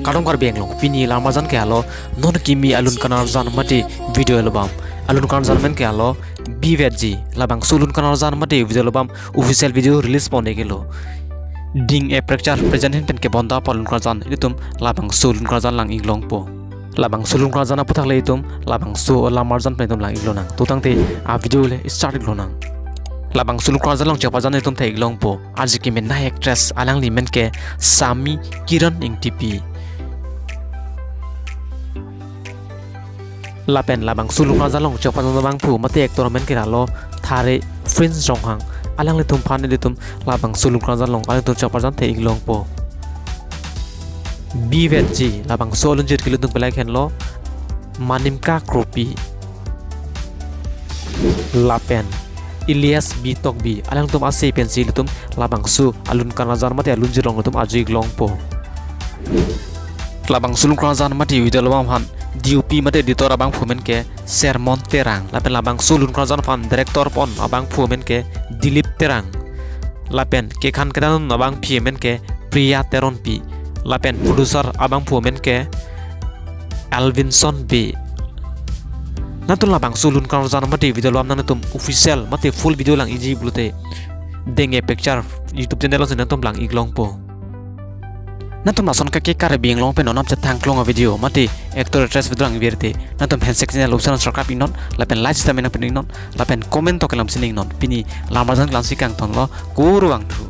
kadang kar beng long pini lamazan ke alo non kimi alun kanar zan mate video album alun kanar zan men ke alo bvg labang sulun kanar zan mate video album official video release pone gelo ding a picture present pen ke bonda palun kanar zan itum labang sulun kanar zan lang iglong po labang sulun kanar zan aputak le itum labang so lamazan pen itum lang iglong nang tutang te a video le start iglong nang labang sulun kanar zan lang chapajan itum te iglong po ajiki men na actress alang limen ke sami kiran ing tipi lapen labang sulung kanar long chopan labang pu mate aktor men kiralo thare friends jonghang alang le tum phane le tum labang sulung kanar long alang tum chopan the iglong po bvg labang solun jet kilo tum pelai khen lo manimka kropi lapen Ilyas bitok bi alang tum ase pensi le tum labang su alun kanar mate alun jirong tum aju iglong po labang sulung kanar mate video labang han DUP mate editor abang phumen ke Sermon Terang lapen labang sulun kanar fan director pon abang phumen ke Dilip Terang lapen ke khan kedan abang phmen ke Priya Teron pi lapen producer abang phumen ke Alvinson B natun labang sulun kanar mate video lam natum official mate full video lang iji blute denge picture YouTube channel lang natum lang iglong po natum nason ka ke kare bing long pen onam chatang klong video mati actor actress video ang vierte natum handshake channel usan subscribe inon lapen like stamina pen inon lapen comment to kelam sining non pini lamazan klansi kang ton lo kuruang thu